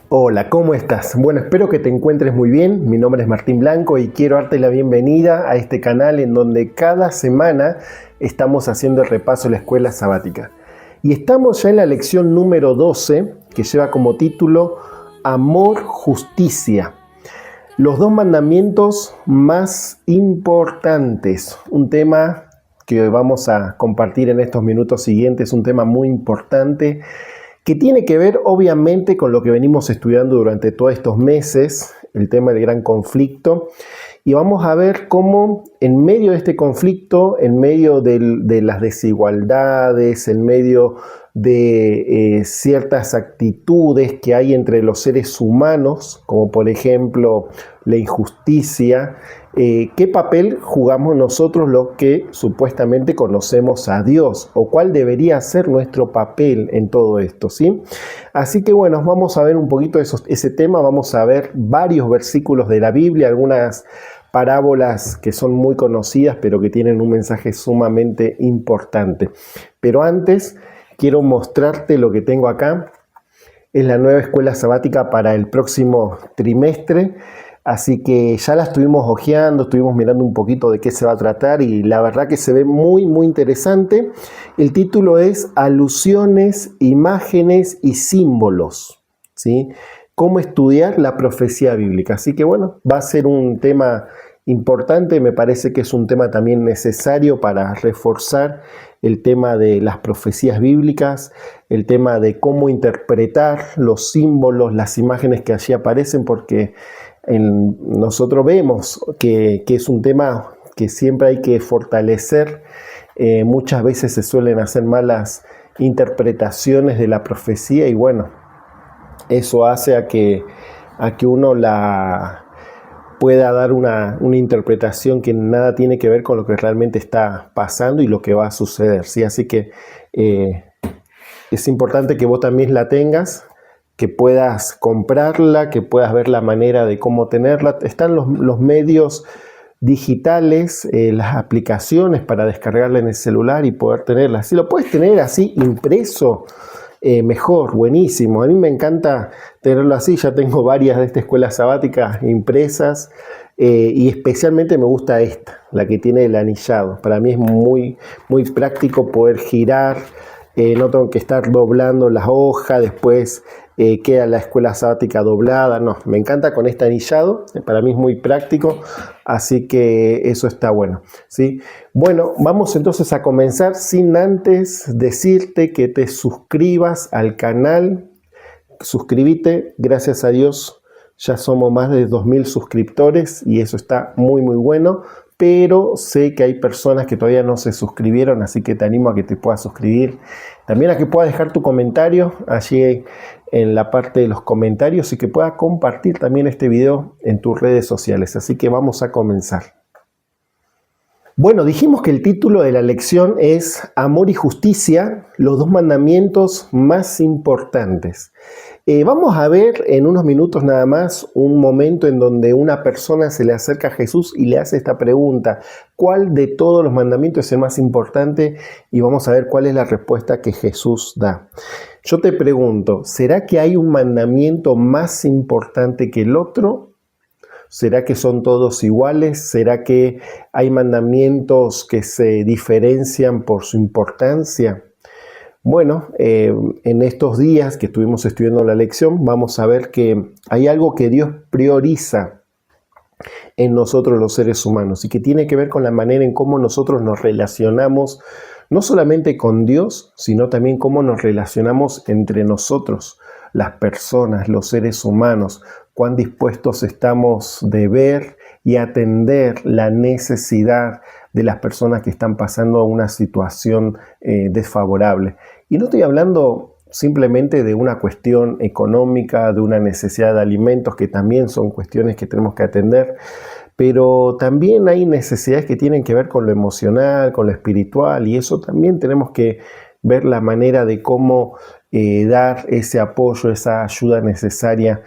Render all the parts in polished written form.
Hola, ¿cómo estás? Bueno, espero que te encuentres muy bien. Mi nombre es Martín Blanco y quiero darte la bienvenida a este canal en donde cada semana estamos haciendo el repaso de la escuela sabática. Y estamos ya en la lección número 12, que lleva como título Amor, Justicia. Los dos mandamientos más importantes. Un tema que vamos a compartir en estos minutos siguientes, un tema muy importante que tiene que ver obviamente con lo que venimos estudiando durante todos estos meses, el tema del gran conflicto, y vamos a ver cómo en medio de este conflicto, en medio de las desigualdades, en medio de ciertas actitudes que hay entre los seres humanos, como por ejemplo la injusticia, ¿qué papel jugamos nosotros los que supuestamente conocemos a Dios? ¿O cuál debería ser nuestro papel en todo esto? ¿Sí? Así que bueno, vamos a ver un poquito ese tema, vamos a ver varios versículos de la Biblia, algunas parábolas que son muy conocidas, pero que tienen un mensaje sumamente importante. Pero antes, quiero mostrarte lo que tengo acá. Es la nueva escuela sabática para el próximo trimestre. Así que ya la estuvimos hojeando, estuvimos mirando un poquito de qué se va a tratar y la verdad que se ve muy interesante. El título es Alusiones, Imágenes y Símbolos, ¿sí? Cómo estudiar la profecía bíblica. Así que bueno, va a ser un tema importante, me parece que es un tema también necesario para reforzar el tema de las profecías bíblicas, el tema de cómo interpretar los símbolos, las imágenes que allí aparecen, porque nosotros vemos que es un tema que siempre hay que fortalecer. Muchas veces se suelen hacer malas interpretaciones de la profecía y bueno, eso hace a que uno la pueda dar una interpretación que nada tiene que ver con lo que realmente está pasando y lo que va a suceder, ¿sí? Así que es importante que vos también la tengas, que puedas comprarla, que puedas ver la manera de cómo tenerla. Están los medios digitales, las aplicaciones para descargarla en el celular y poder tenerla. Si lo puedes tener así impreso, mejor, buenísimo. A mí me encanta tenerlo así, ya tengo varias de esta escuela sabática impresas y especialmente me gusta esta, la que tiene el anillado. Para mí es muy práctico poder girar, no tengo que estar doblando las hojas, después queda la escuela sabática doblada. No, me encanta con este anillado, para mí es muy práctico, así que eso está bueno, ¿sí? Bueno, vamos entonces a comenzar sin antes decirte que te suscribas al canal. Suscríbete, gracias a Dios ya somos más de 2000 suscriptores y eso está muy bueno, pero sé que hay personas que todavía no se suscribieron, así que te animo a que te puedas suscribir, también a que puedas dejar tu comentario allí en la parte de los comentarios y que puedas compartir también este video en tus redes sociales. Así que vamos a comenzar. Bueno, dijimos que el título de la lección es Amor y Justicia, los dos mandamientos más importantes. Vamos a ver en unos minutos nada más un momento en donde una persona se le acerca a Jesús y le hace esta pregunta: ¿cuál de todos los mandamientos es el más importante? Y vamos a ver cuál es la respuesta que Jesús da. Yo te pregunto, ¿será que hay un mandamiento más importante que el otro? ¿Será que son todos iguales? ¿Será que hay mandamientos que se diferencian por su importancia? Bueno, en estos días que estuvimos estudiando la lección, vamos a ver que hay algo que Dios prioriza en nosotros los seres humanos y que tiene que ver con la manera en cómo nosotros nos relacionamos, no solamente con Dios, sino también cómo nos relacionamos entre nosotros, las personas, los seres humanos, cuán dispuestos estamos de ver y atender la necesidad de las personas que están pasando una situación desfavorable. Y no estoy hablando simplemente de una cuestión económica, de una necesidad de alimentos, que también son cuestiones que tenemos que atender, pero también hay necesidades que tienen que ver con lo emocional, con lo espiritual, y eso también tenemos que ver la manera de cómo dar ese apoyo, esa ayuda necesaria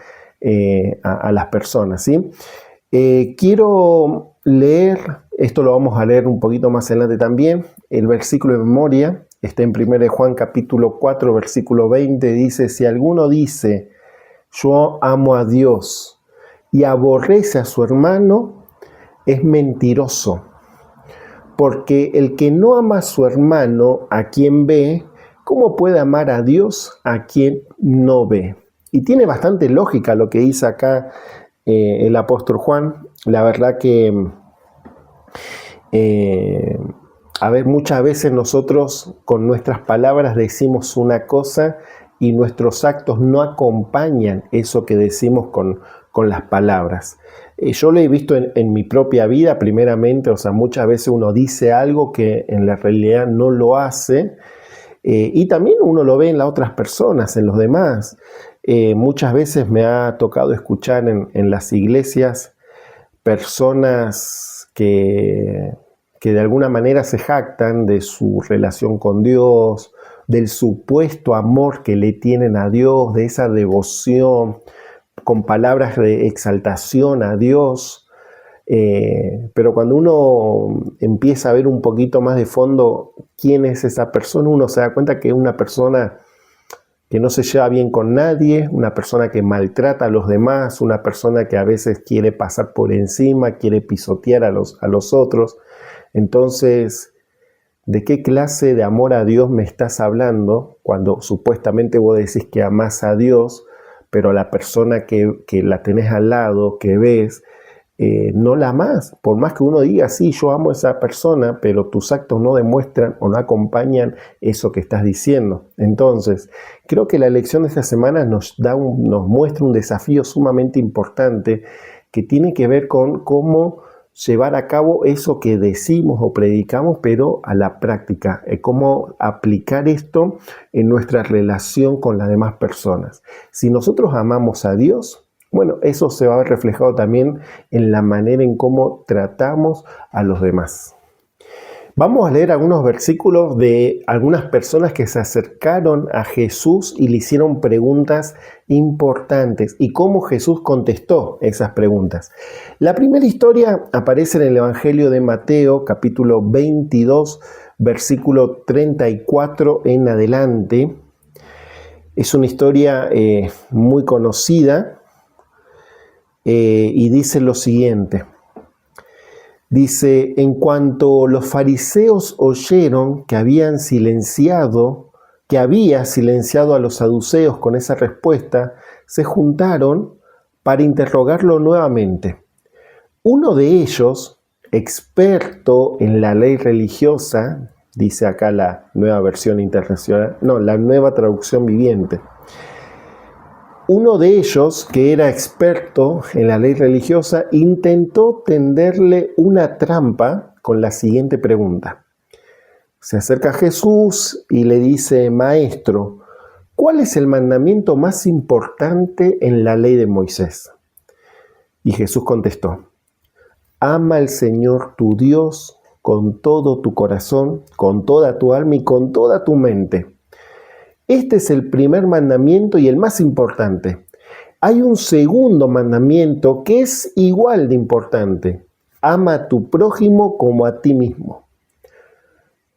a las personas, ¿sí? Quiero leer, esto lo vamos a leer un poquito más adelante también, el versículo de memoria, está en 1 Juan capítulo 4, versículo 20, dice: si alguno dice, yo amo a Dios, y aborrece a su hermano, es mentiroso. Porque el que no ama a su hermano, a quien ve, ¿cómo puede amar a Dios a quien no ve? Y tiene bastante lógica lo que dice acá el apóstol Juan. La verdad que, muchas veces nosotros con nuestras palabras decimos una cosa y nuestros actos no acompañan eso que decimos con las palabras. Yo lo he visto en mi propia vida primeramente, muchas veces uno dice algo que en la realidad no lo hace, y también uno lo ve en las otras personas, en los demás. Muchas veces me ha tocado escuchar en las iglesias personas que de alguna manera se jactan de su relación con Dios, del supuesto amor que le tienen a Dios, de esa devoción, con palabras de exaltación a Dios, pero cuando uno empieza a ver un poquito más de fondo quién es esa persona, uno se da cuenta que es una persona que no se lleva bien con nadie, una persona que maltrata a los demás, una persona que a veces quiere pasar por encima, quiere pisotear a los otros. Entonces, ¿de qué clase de amor a Dios me estás hablando cuando supuestamente vos decís que amás a Dios, pero la persona que la tenés al lado, que ves, no la amás? Por más que uno diga, sí, yo amo a esa persona, pero tus actos no demuestran o no acompañan eso que estás diciendo. Entonces, creo que la lección de esta semana nos muestra un desafío sumamente importante que tiene que ver con cómo llevar a cabo eso que decimos o predicamos, pero a la práctica, cómo aplicar esto en nuestra relación con las demás personas. Si nosotros amamos a Dios, bueno, eso se va a ver reflejado también en la manera en cómo tratamos a los demás. Vamos a leer algunos versículos de algunas personas que se acercaron a Jesús y le hicieron preguntas importantes y cómo Jesús contestó esas preguntas. La primera historia aparece en el Evangelio de Mateo, capítulo 22, versículo 34 en adelante. Es una historia muy conocida y dice lo siguiente. Dice, en cuanto los fariseos oyeron que había silenciado a los saduceos con esa respuesta, se juntaron para interrogarlo nuevamente. Uno de ellos, experto en la ley religiosa, dice acá la nueva versión internacional, la nueva traducción viviente. Uno de ellos, que era experto en la ley religiosa, intentó tenderle una trampa con la siguiente pregunta. Se acerca a Jesús y le dice, Maestro, ¿cuál es el mandamiento más importante en la ley de Moisés? Y Jesús contestó, ama al Señor tu Dios con todo tu corazón, con toda tu alma y con toda tu mente. Este es el primer mandamiento y el más importante. Hay un segundo mandamiento que es igual de importante. Ama a tu prójimo como a ti mismo.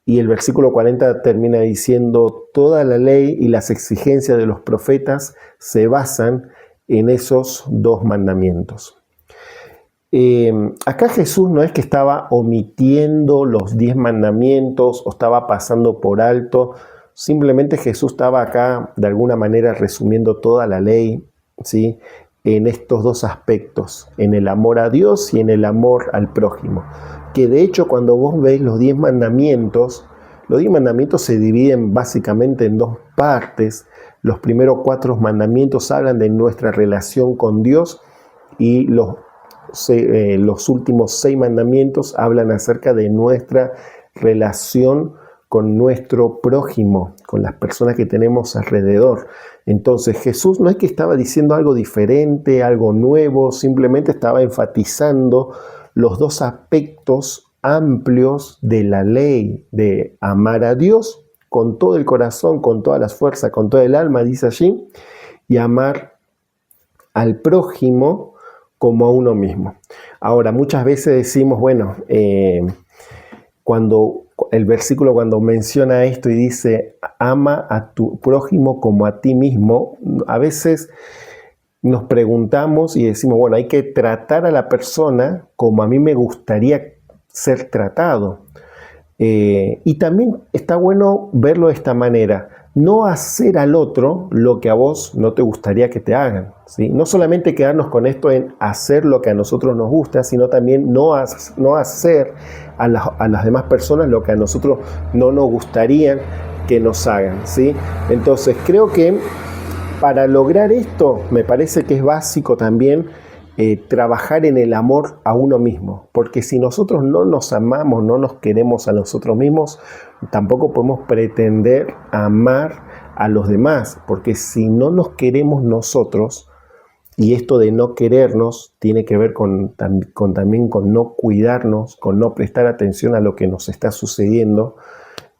Y el versículo 40 termina diciendo, toda la ley y las exigencias de los profetas se basan en esos dos mandamientos. Acá Jesús no es que estaba omitiendo los 10 mandamientos o estaba pasando por alto. Simplemente Jesús estaba acá de alguna manera resumiendo toda la ley, ¿sí?, en estos dos aspectos, en el amor a Dios y en el amor al prójimo. Que de hecho cuando vos ves los 10 mandamientos se dividen básicamente en dos partes. Los primeros 4 mandamientos hablan de nuestra relación con Dios y los últimos 6 mandamientos hablan acerca de nuestra relación con nuestro prójimo, con las personas que tenemos alrededor. Entonces Jesús no es que estaba diciendo algo diferente, algo nuevo, simplemente estaba enfatizando los dos aspectos amplios de la ley, de amar a Dios con todo el corazón, con todas las fuerzas, con todo el alma, dice allí, y amar al prójimo como a uno mismo. Ahora, muchas veces decimos, cuando el versículo cuando menciona esto y dice ama a tu prójimo como a ti mismo, a veces nos preguntamos y decimos, bueno, hay que tratar a la persona como a mí me gustaría ser tratado. Y también está bueno verlo de esta manera, no hacer al otro lo que a vos no te gustaría que te hagan, ¿sí? No solamente quedarnos con esto en hacer lo que a nosotros nos gusta, sino también no hacer a las demás personas lo que a nosotros no nos gustaría que nos hagan, ¿sí? Entonces creo que para lograr esto me parece que es básico también trabajar en el amor a uno mismo, porque si nosotros no nos amamos, no nos queremos a nosotros mismos, tampoco podemos pretender amar a los demás, porque si no nos queremos nosotros, y esto de no querernos tiene que ver también con no cuidarnos, con no prestar atención a lo que nos está sucediendo,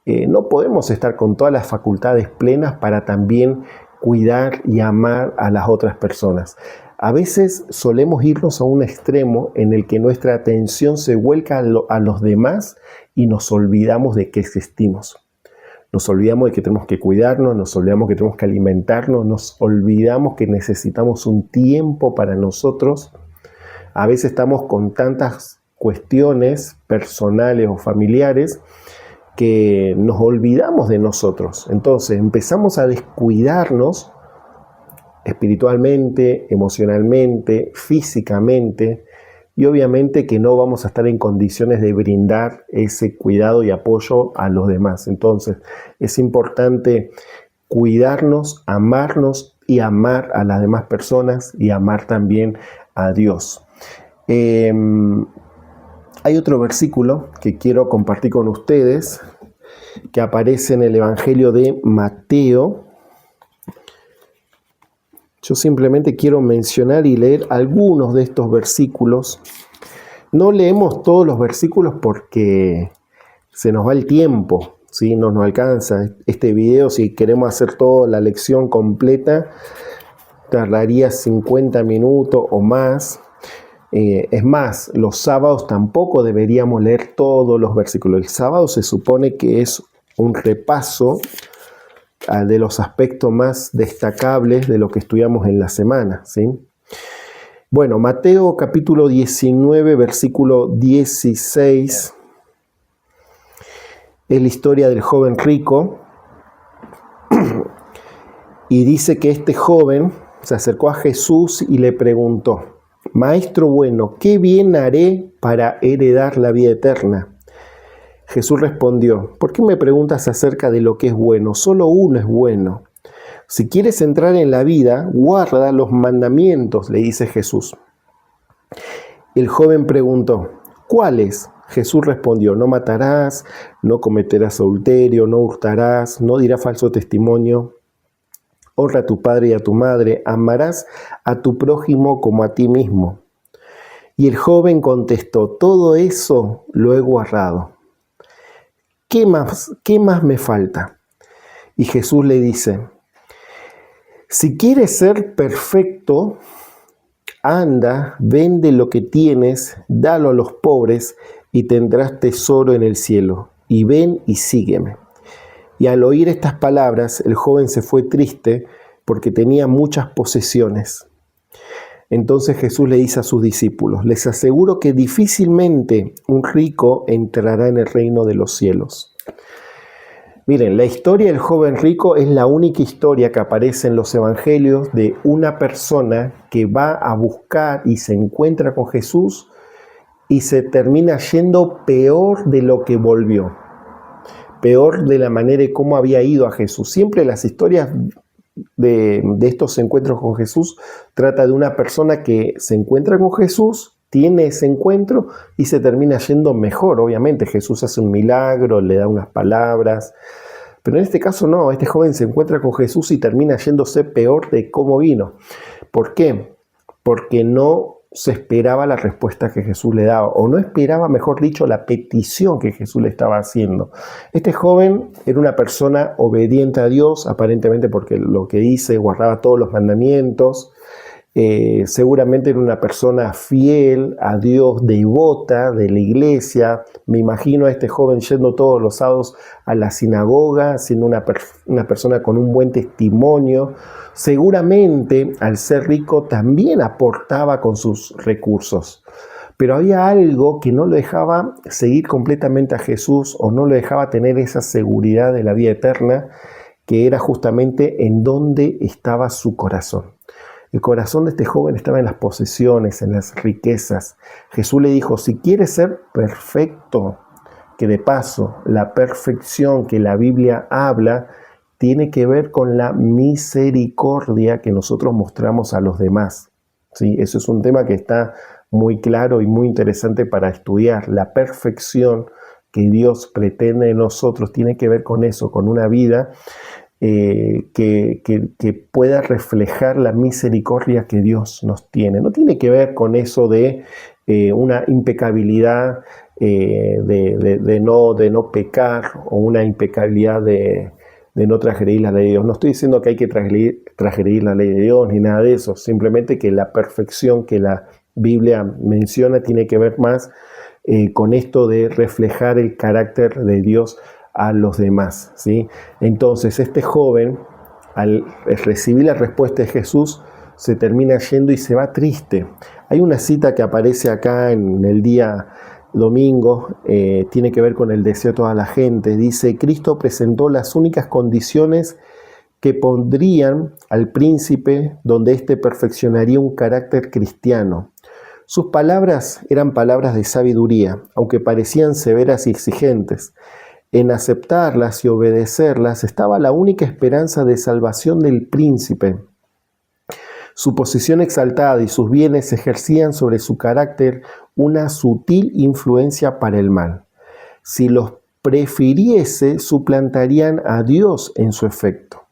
no podemos estar con todas las facultades plenas para también cuidar y amar a las otras personas. A veces solemos irnos a un extremo en el que nuestra atención se vuelca a los demás y nos olvidamos de que existimos. Nos olvidamos de que tenemos que cuidarnos, nos olvidamos que tenemos que alimentarnos, nos olvidamos que necesitamos un tiempo para nosotros. A veces estamos con tantas cuestiones personales o familiares que nos olvidamos de nosotros. Entonces empezamos a descuidarnos espiritualmente, emocionalmente, físicamente, y obviamente que no vamos a estar en condiciones de brindar ese cuidado y apoyo a los demás. Entonces es importante cuidarnos, amarnos y amar a las demás personas y amar también a Dios. Hay otro versículo que quiero compartir con ustedes que aparece en el Evangelio de Mateo. Yo simplemente quiero mencionar y leer algunos de estos versículos. No leemos todos los versículos porque se nos va el tiempo, ¿sí? No nos alcanza. Este video, si queremos hacer toda la lección completa, tardaría 50 minutos o más. Es más, los sábados tampoco deberíamos leer todos los versículos. El sábado se supone que es un repaso de los aspectos más destacables de lo que estudiamos en la semana, ¿sí? Bueno, Mateo capítulo 19, versículo 16, es la historia del joven rico, y dice que este joven se acercó a Jesús y le preguntó: Maestro bueno, ¿qué bien haré para heredar la vida eterna? Jesús respondió: ¿Por qué me preguntas acerca de lo que es bueno? Solo uno es bueno. Si quieres entrar en la vida, guarda los mandamientos, le dice Jesús. El joven preguntó: ¿Cuáles? Jesús respondió: No matarás, no cometerás adulterio, no hurtarás, no dirás falso testimonio, honra a tu padre y a tu madre, amarás a tu prójimo como a ti mismo. Y el joven contestó: Todo eso lo he guardado. ¿Qué más me falta? Y Jesús le dice: Si quieres ser perfecto, anda, vende lo que tienes, dalo a los pobres y tendrás tesoro en el cielo. Y ven y sígueme. Y al oír estas palabras, el joven se fue triste porque tenía muchas posesiones. Entonces Jesús le dice a sus discípulos: Les aseguro que difícilmente un rico entrará en el reino de los cielos. Miren, la historia del joven rico es la única historia que aparece en los evangelios de una persona que va a buscar y se encuentra con Jesús y se termina yendo peor de lo que volvió. Peor de la manera en cómo había ido a Jesús. Siempre las historias de estos encuentros con Jesús trata de una persona que se encuentra con Jesús, tiene ese encuentro y se termina yendo mejor. Obviamente Jesús hace un milagro, le da unas palabras, pero en este caso no, este joven se encuentra con Jesús y termina yéndose peor de cómo vino. ¿Por qué? Porque no se esperaba la respuesta que Jesús le daba, o no esperaba, mejor dicho, la petición que Jesús le estaba haciendo. Este joven era una persona obediente a Dios, aparentemente porque lo que dice, guardaba todos los mandamientos, Seguramente era una persona fiel a Dios, devota de la iglesia. Me imagino a este joven yendo todos los sábados a la sinagoga, siendo una persona con un buen testimonio. Seguramente, al ser rico, también aportaba con sus recursos. Pero había algo que no lo dejaba seguir completamente a Jesús o no lo dejaba tener esa seguridad de la vida eterna, que era justamente en dónde estaba su corazón. El corazón de este joven estaba en las posesiones, en las riquezas. Jesús le dijo, si quieres ser perfecto, que de paso la perfección que la Biblia habla tiene que ver con la misericordia que nosotros mostramos a los demás. ¿Sí? Eso es un tema que está muy claro y muy interesante para estudiar. La perfección que Dios pretende de nosotros tiene que ver con eso, con una vida que pueda reflejar la misericordia que Dios nos tiene. No tiene que ver con eso de una impecabilidad de no pecar o una impecabilidad de no transgredir la ley de Dios. No estoy diciendo que hay que transgredir la ley de Dios ni nada de eso, simplemente que la perfección que la Biblia menciona tiene que ver más con esto de reflejar el carácter de Dios a los demás, ¿sí? Entonces este joven, al recibir la respuesta de Jesús, se termina yendo y se va triste. Hay una cita que aparece acá en el día domingo, tiene que ver con el deseo de toda la gente. Dice, Cristo presentó las únicas condiciones que pondrían al príncipe donde éste perfeccionaría un carácter cristiano. Sus palabras eran palabras de sabiduría, aunque parecían severas y exigentes. En aceptarlas y obedecerlas estaba la única esperanza de salvación del príncipe. Su posición exaltada y sus bienes ejercían sobre su carácter una sutil influencia para el mal. Si los prefiriese, suplantarían a Dios en su efecto.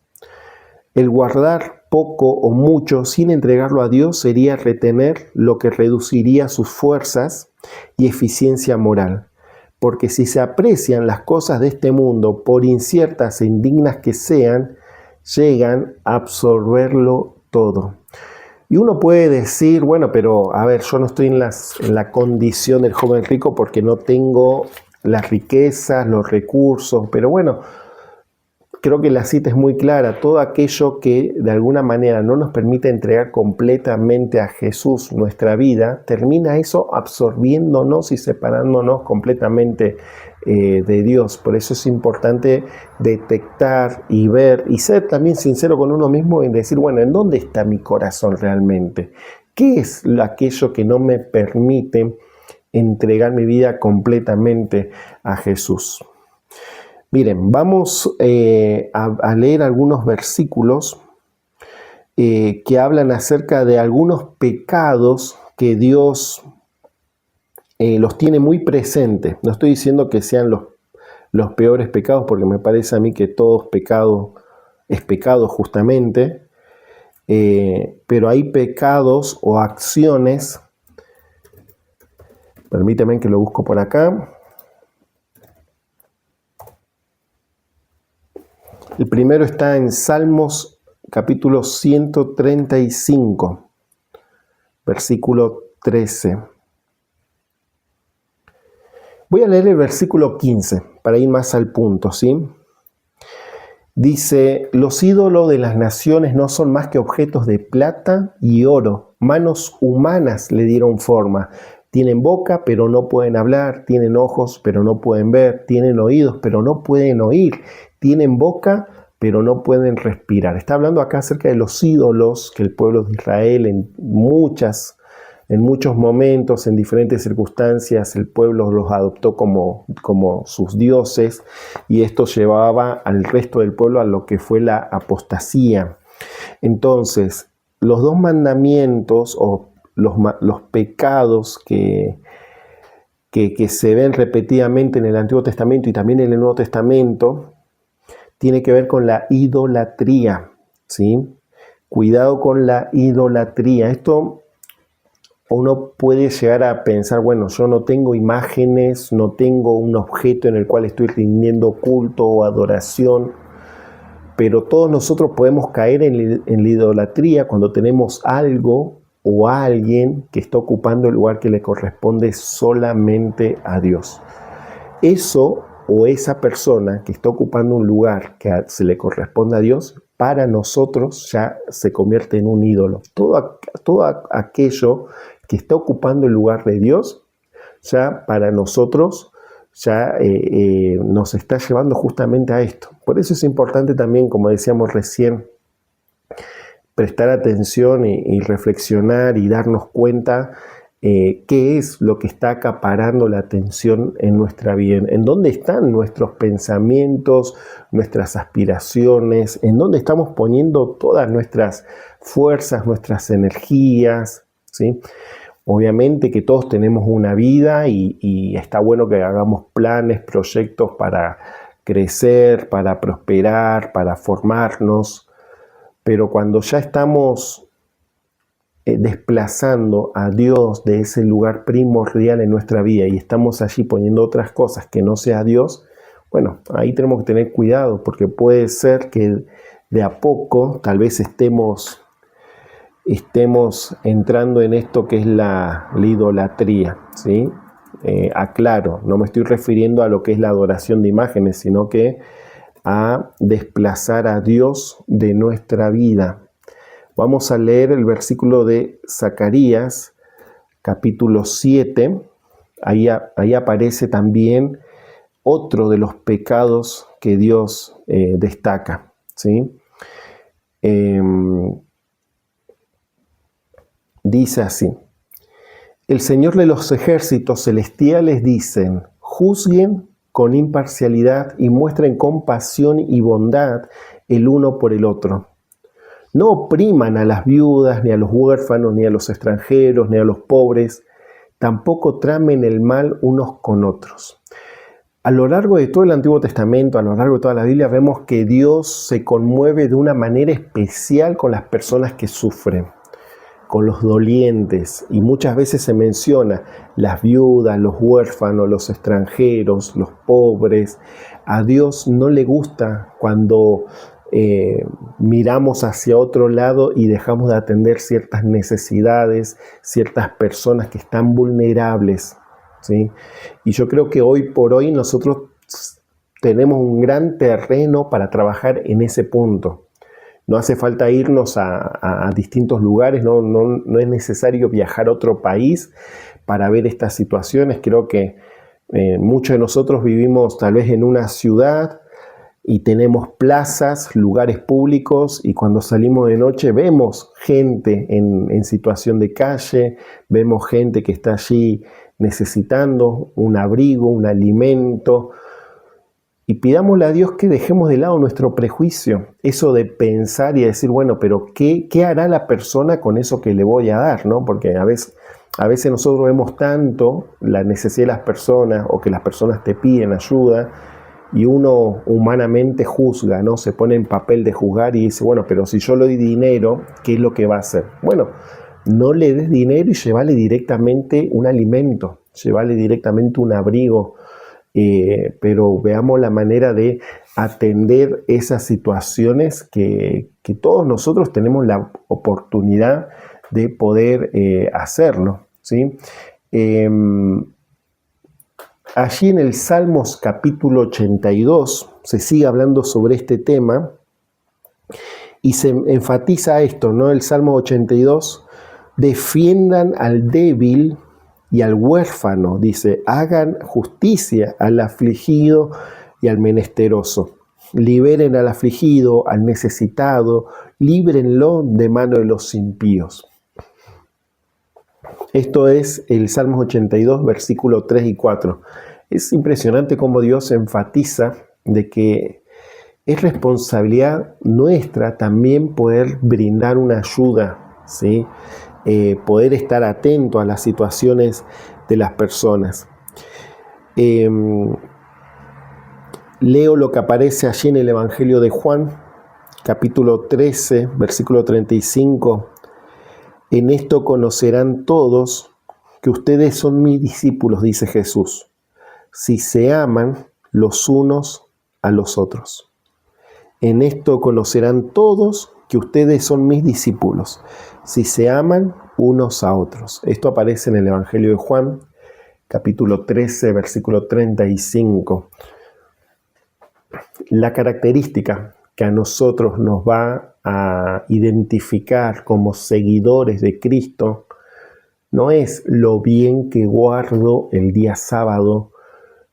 El guardar poco o mucho sin entregarlo a Dios sería retener lo que reduciría sus fuerzas y eficiencia moral. Porque si se aprecian las cosas de este mundo, por inciertas e indignas que sean, llegan a absorberlo todo. Y uno puede decir, bueno, pero a ver, yo no estoy en la condición del joven rico porque no tengo las riquezas, los recursos, pero bueno, creo que la cita es muy clara. Todo aquello que de alguna manera no nos permite entregar completamente a Jesús nuestra vida, termina eso absorbiéndonos y separándonos completamente de Dios. Por eso es importante detectar y ver y ser también sincero con uno mismo en decir, bueno, ¿en dónde está mi corazón realmente? ¿Qué es aquello que no me permite entregar mi vida completamente a Jesús? Miren, vamos a leer algunos versículos que hablan acerca de algunos pecados que Dios los tiene muy presentes. No estoy diciendo que sean los peores pecados, porque me parece a mí que todo pecado es pecado justamente, pero hay pecados o acciones, permítanme que lo busco por acá. El primero está en Salmos capítulo 135, versículo 13. Voy a leer el versículo 15 para ir más al punto, ¿sí? Dice, los ídolos de las naciones no son más que objetos de plata y oro. Manos humanas le dieron forma. Tienen boca, pero no pueden hablar. Tienen ojos, pero no pueden ver. Tienen oídos, pero no pueden oír. Tienen boca, pero no pueden respirar. Está hablando acá acerca de los ídolos que el pueblo de Israel en muchos momentos, en diferentes circunstancias, el pueblo los adoptó como sus dioses, y esto llevaba al resto del pueblo a lo que fue la apostasía. Entonces, los dos mandamientos o los pecados que se ven repetidamente en el Antiguo Testamento y también en el Nuevo Testamento, tiene que ver con la idolatría, ¿sí? Cuidado con la idolatría. Esto uno puede llegar a pensar, bueno, yo no tengo imágenes, no tengo un objeto en el cual estoy rindiendo culto o adoración, pero todos nosotros podemos caer en la idolatría cuando tenemos algo o a alguien que está ocupando el lugar que le corresponde solamente a Dios. Eso o esa persona que está ocupando un lugar que se le corresponde a Dios, para nosotros ya se convierte en un ídolo. Todo aquello que está ocupando el lugar de Dios, ya para nosotros ya nos está llevando justamente a esto. Por eso es importante también, como decíamos recién, prestar atención y reflexionar y darnos cuenta qué es lo que está acaparando la atención en nuestra vida, en dónde están nuestros pensamientos, nuestras aspiraciones, en dónde estamos poniendo todas nuestras fuerzas, nuestras energías, ¿sí? Obviamente que todos tenemos una vida y está bueno que hagamos planes, proyectos para crecer, para prosperar, para formarnos, pero cuando ya estamos desplazando a Dios de ese lugar primordial en nuestra vida y estamos allí poniendo otras cosas que no sea Dios, bueno, ahí tenemos que tener cuidado, porque puede ser que de a poco tal vez estemos entrando en esto que es la idolatría, ¿sí? Aclaro, no me estoy refiriendo a lo que es la adoración de imágenes, sino que a desplazar a Dios de nuestra vida. Vamos a leer el versículo de Zacarías, capítulo 7. Ahí aparece también otro de los pecados que Dios destaca, ¿sí? Dice así: el Señor de los ejércitos celestiales dicen, juzguen con imparcialidad y muestren compasión y bondad el uno por el otro. No opriman a las viudas, ni a los huérfanos, ni a los extranjeros, ni a los pobres. Tampoco tramen el mal unos con otros. A lo largo de todo el Antiguo Testamento, a lo largo de toda la Biblia, vemos que Dios se conmueve de una manera especial con las personas que sufren, con los dolientes, y muchas veces se menciona las viudas, los huérfanos, los extranjeros, los pobres. A Dios no le gusta cuando miramos hacia otro lado y dejamos de atender ciertas necesidades, ciertas personas que están vulnerables, ¿sí? Y yo creo que hoy por hoy nosotros tenemos un gran terreno para trabajar en ese punto. No hace falta irnos a distintos lugares, no es necesario viajar a otro país para ver estas situaciones. Creo que muchos de nosotros vivimos tal vez en una ciudad y tenemos plazas, lugares públicos, y cuando salimos de noche vemos gente en situación de calle, vemos gente que está allí necesitando un abrigo, un alimento. Y pidámosle a Dios que dejemos de lado nuestro prejuicio, eso de pensar y decir, bueno, pero ¿qué hará la persona con eso que le voy a dar, ¿no? Porque a veces nosotros vemos tanto la necesidad de las personas, o que las personas te piden ayuda, y uno humanamente juzga, ¿no? Se pone en papel de juzgar y dice, bueno, pero si yo le doy dinero, ¿qué es lo que va a hacer? Bueno, no le des dinero y llévale directamente un alimento, llévale directamente un abrigo. Pero veamos la manera de atender esas situaciones que todos nosotros tenemos la oportunidad de poder hacerlo, ¿sí? Allí en el Salmos capítulo 82 se sigue hablando sobre este tema y se enfatiza esto, ¿no? El Salmo 82, defiendan al débil y al huérfano, dice, hagan justicia al afligido y al menesteroso. Liberen al afligido, al necesitado, líbrenlo de mano de los impíos. Esto es el Salmos 82, versículos 3 y 4. Es impresionante cómo Dios enfatiza de que es responsabilidad nuestra también poder brindar una ayuda, ¿sí? Poder estar atento a las situaciones de las personas. Leo lo que aparece allí en el Evangelio de Juan, capítulo 13, versículo 35. En esto conocerán todos que ustedes son mis discípulos, dice Jesús, si se aman los unos a los otros. En esto conocerán todos que ustedes son mis discípulos, si se aman unos a otros. Esto aparece en el Evangelio de Juan, capítulo 13, versículo 35. La característica que a nosotros nos va a identificar como seguidores de Cristo no es lo bien que guardo el día sábado,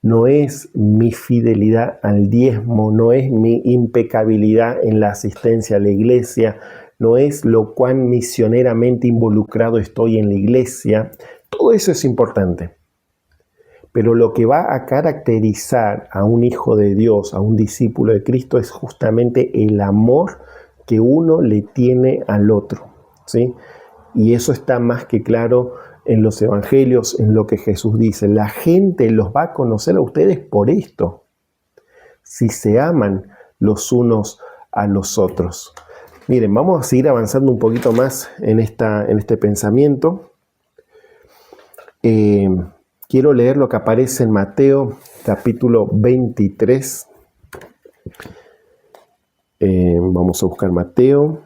no es mi fidelidad al diezmo, no es mi impecabilidad en la asistencia a la iglesia, no es lo cuán misioneramente involucrado estoy en la iglesia. Todo eso es importante. Pero lo que va a caracterizar a un hijo de Dios, a un discípulo de Cristo, es justamente el amor que uno le tiene al otro, ¿sí? Y eso está más que claro en los evangelios, en lo que Jesús dice. La gente los va a conocer a ustedes por esto, si se aman los unos a los otros. Miren, vamos a seguir avanzando un poquito más en este pensamiento. Quiero leer lo que aparece en Mateo, capítulo 23. Vamos a buscar Mateo.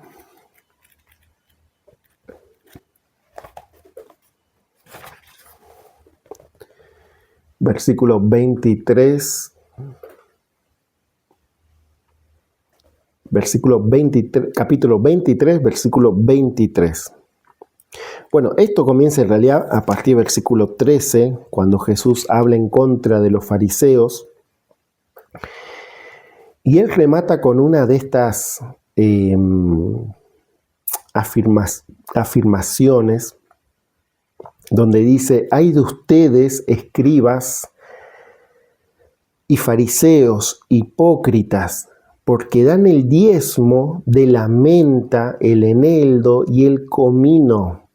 Versículo 23. Capítulo 23, versículo 23. Bueno, esto comienza en realidad a partir del versículo 13, cuando Jesús habla en contra de los fariseos. Y él remata con una de estas afirmaciones, donde dice: «Ay de ustedes, escribas y fariseos, hipócritas, porque dan el diezmo de la menta, el eneldo y el comino,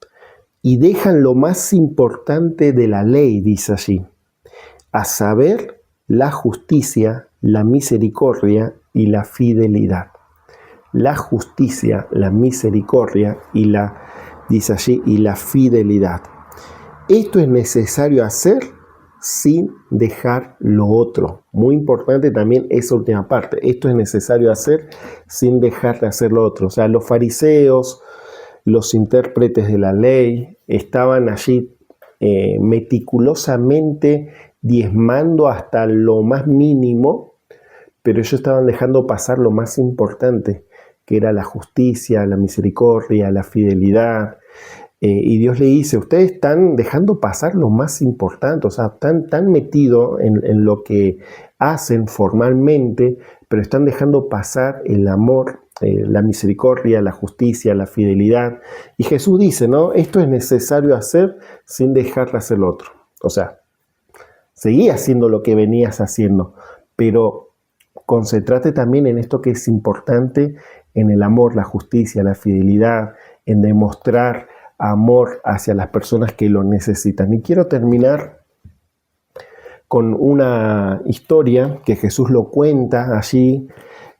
y dejan lo más importante de la ley», dice allí, «a saber, la justicia, la misericordia y la fidelidad». La justicia, la misericordia y dice allí, y la fidelidad. Esto es necesario hacer sin dejar lo otro. Muy importante también esa última parte. Esto es necesario hacer sin dejar de hacer lo otro. O sea, los fariseos, los intérpretes de la ley, estaban allí meticulosamente diezmando hasta lo más mínimo, pero ellos estaban dejando pasar lo más importante, que era la justicia, la misericordia, la fidelidad. Y Dios le dice: ustedes están dejando pasar lo más importante, o sea, están tan metidos en lo que hacen formalmente, pero están dejando pasar el amor, la misericordia, la justicia, la fidelidad. Y Jesús dice, ¿no? Esto es necesario hacer sin dejar de hacer lo otro. O sea, seguí haciendo lo que venías haciendo, pero concéntrate también en esto que es importante, en el amor, la justicia, la fidelidad, en demostrar amor hacia las personas que lo necesitan. Y quiero terminar con una historia que Jesús lo cuenta allí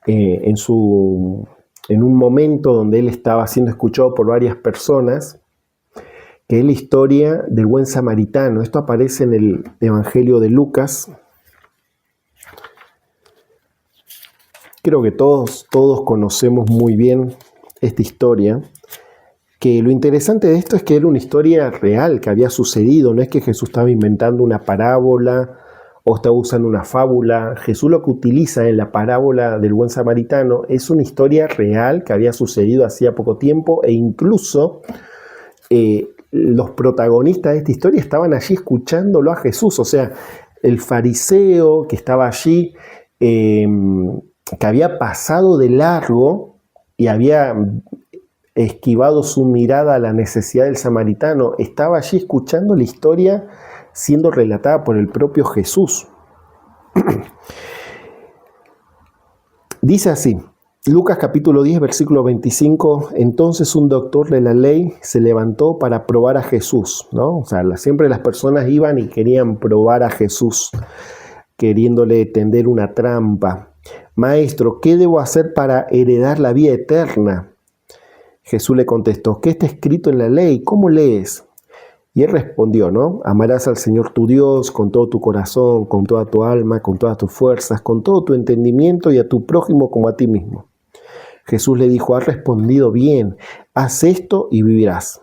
en un momento donde él estaba siendo escuchado por varias personas, que es la historia del buen samaritano. Esto aparece en el Evangelio de Lucas. Creo que todos conocemos muy bien esta historia, que lo interesante de esto es que era una historia real que había sucedido, no es que Jesús estaba inventando una parábola o estaba usando una fábula. Jesús lo que utiliza en la parábola del buen samaritano es una historia real que había sucedido hacía poco tiempo, e incluso los protagonistas de esta historia estaban allí escuchándolo a Jesús. O sea, el fariseo que estaba allí, que había pasado de largo y había esquivado su mirada a la necesidad del samaritano, estaba allí escuchando la historia siendo relatada por el propio Jesús. Dice así, Lucas capítulo 10, versículo 25, entonces un doctor de la ley se levantó para probar a Jesús, ¿no? O sea, siempre las personas iban y querían probar a Jesús, queriéndole tender una trampa. Maestro, ¿qué debo hacer para heredar la vida eterna? Jesús le contestó, ¿qué está escrito en la ley? ¿Cómo lees? Y él respondió, ¿no? Amarás al Señor tu Dios con todo tu corazón, con toda tu alma, con todas tus fuerzas, con todo tu entendimiento y a tu prójimo como a ti mismo. Jesús le dijo, has respondido bien, haz esto y vivirás.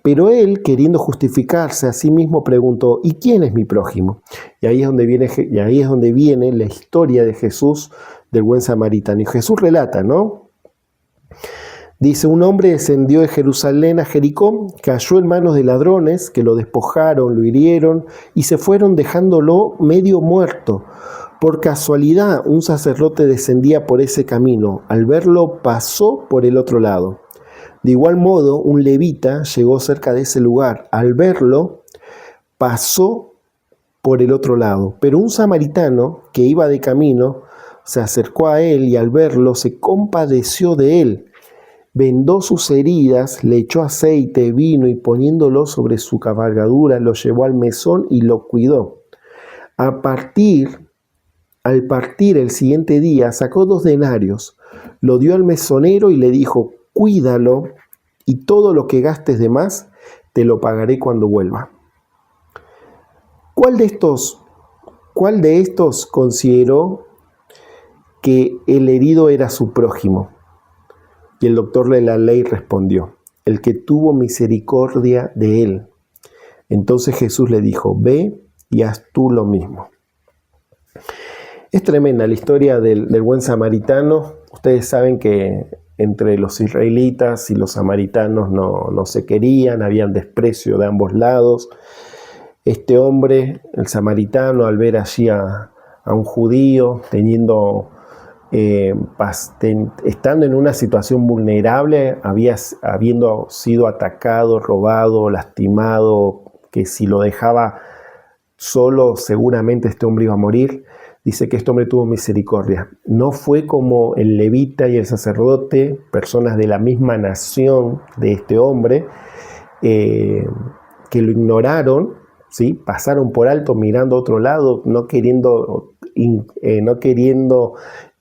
Pero él, queriendo justificarse a sí mismo, preguntó, ¿y quién es mi prójimo? Y ahí es donde viene la historia de Jesús, del buen samaritano. Y Jesús relata, ¿no? Dice, un hombre descendió de Jerusalén a Jericó, cayó en manos de ladrones que lo despojaron, lo hirieron y se fueron dejándolo medio muerto. Por casualidad, un sacerdote descendía por ese camino. Al verlo, pasó por el otro lado. De igual modo, un levita llegó cerca de ese lugar. Al verlo, pasó por el otro lado. Pero un samaritano que iba de camino se acercó a él y al verlo se compadeció de él. Vendó sus heridas, le echó aceite, vino y poniéndolo sobre su cabalgadura, lo llevó al mesón y lo cuidó. Al partir el siguiente día, sacó 2 denarios, lo dio al mesonero y le dijo, cuídalo y todo lo que gastes de más, te lo pagaré cuando vuelva. ¿Cuál de estos consideró que el herido era su prójimo? Y el doctor de la ley respondió, el que tuvo misericordia de él. Entonces Jesús le dijo, ve y haz tú lo mismo. Es tremenda la historia del buen samaritano. Ustedes saben que entre los israelitas y los samaritanos no se querían, había desprecio de ambos lados. Este hombre, el samaritano, al ver allí a un judío estando en una situación vulnerable, habiendo sido atacado, robado, lastimado, que si lo dejaba solo seguramente este hombre iba a morir, dice que este hombre tuvo misericordia. No fue como el levita y el sacerdote, personas de la misma nación de este hombre, que lo ignoraron, ¿sí? Pasaron por alto mirando a otro lado, no queriendo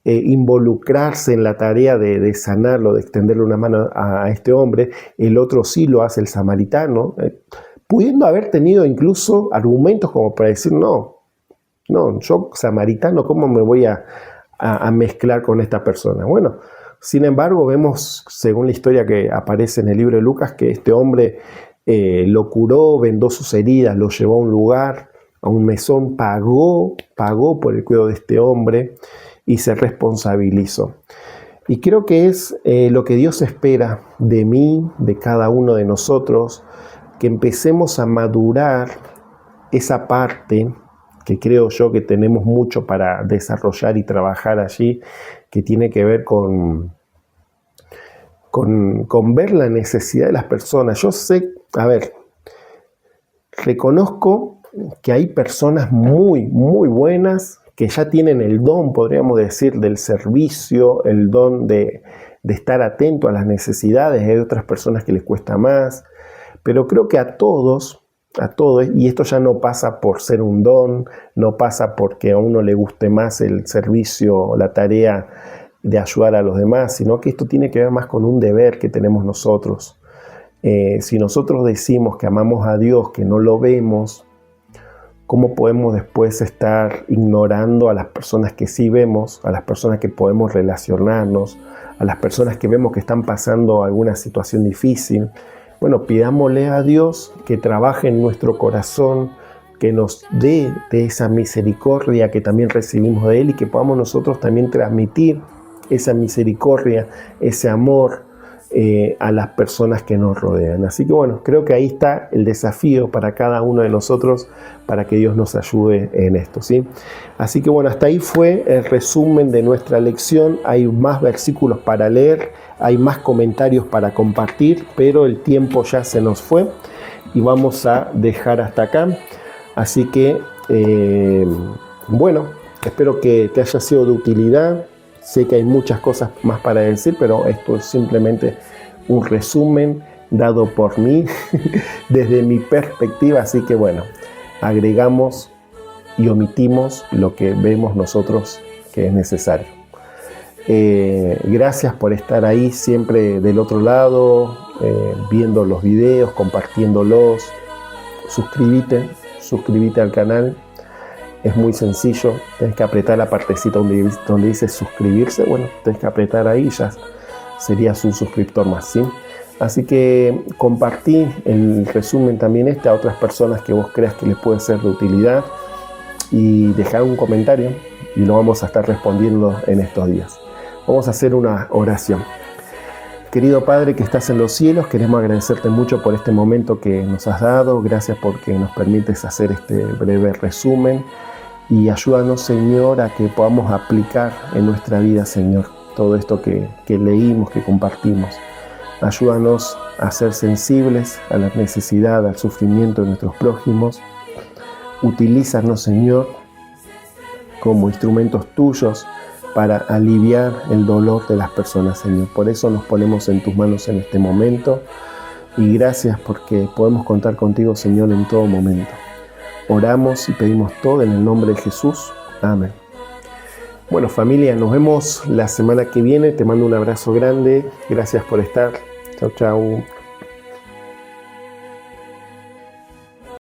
involucrarse en la tarea de sanarlo, de extenderle una mano a este hombre. El otro sí lo hace, el samaritano, pudiendo haber tenido incluso argumentos como para decir, no, yo samaritano, ¿cómo me voy a mezclar con esta persona? Bueno, sin embargo, vemos, según la historia que aparece en el libro de Lucas, que este hombre lo curó, vendó sus heridas, lo llevó a un lugar, a un mesón, pagó por el cuidado de este hombre y se responsabilizó. Y creo que es lo que Dios espera de mí, de cada uno de nosotros, que empecemos a madurar esa parte que creo yo que tenemos mucho para desarrollar y trabajar allí, que tiene que ver con ver la necesidad de las personas. Yo sé, reconozco que hay personas muy, muy buenas que ya tienen el don, podríamos decir, del servicio, el don de estar atento a las necesidades. Hay otras personas que les cuesta más, pero creo que a todos, y esto ya no pasa por ser un don, no pasa porque a uno le guste más el servicio, la tarea de ayudar a los demás, sino que esto tiene que ver más con un deber que tenemos nosotros. Si nosotros decimos que amamos a Dios, que no lo vemos, ¿cómo podemos después estar ignorando a las personas que sí vemos, a las personas que podemos relacionarnos, a las personas que vemos que están pasando alguna situación difícil? Bueno, pidámosle a Dios que trabaje en nuestro corazón, que nos dé de esa misericordia que también recibimos de Él y que podamos nosotros también transmitir esa misericordia, ese amor a las personas que nos rodean. Así que bueno, creo que ahí está el desafío para cada uno de nosotros, para que Dios nos ayude en esto, ¿sí? Así que bueno, hasta ahí fue el resumen de nuestra lección. Hay más versículos para leer, hay más comentarios para compartir, pero el tiempo ya se nos fue y vamos a dejar hasta acá. Así que bueno, espero que te haya sido de utilidad. Sé que hay muchas cosas más para decir, pero esto es simplemente un resumen dado por mí desde mi perspectiva. Así que bueno, agregamos y omitimos lo que vemos nosotros que es necesario. Gracias por estar ahí siempre del otro lado, viendo los videos, compartiéndolos. suscríbete al canal. Es muy sencillo, tenés que apretar la partecita donde dice suscribirse. Bueno, tenés que apretar ahí y ya serías un suscriptor más, ¿sí? Así que compartí el resumen también a otras personas que vos creas que les puede ser de utilidad y dejar un comentario y lo vamos a estar respondiendo en estos días. Vamos a hacer una oración. Querido Padre que estás en los cielos, queremos agradecerte mucho por este momento que nos has dado. Gracias porque nos permites hacer este breve resumen y ayúdanos, Señor, a que podamos aplicar en nuestra vida, Señor, todo esto que leímos, que compartimos. Ayúdanos a ser sensibles a la necesidad, al sufrimiento de nuestros prójimos. Utilízanos, Señor, como instrumentos tuyos para aliviar el dolor de las personas, Señor. Por eso nos ponemos en tus manos en este momento y gracias porque podemos contar contigo, Señor, en todo momento. Oramos y pedimos todo en el nombre de Jesús. Amén. Bueno, familia, nos vemos la semana que viene. Te mando un abrazo grande. Gracias por estar. Chau, chau.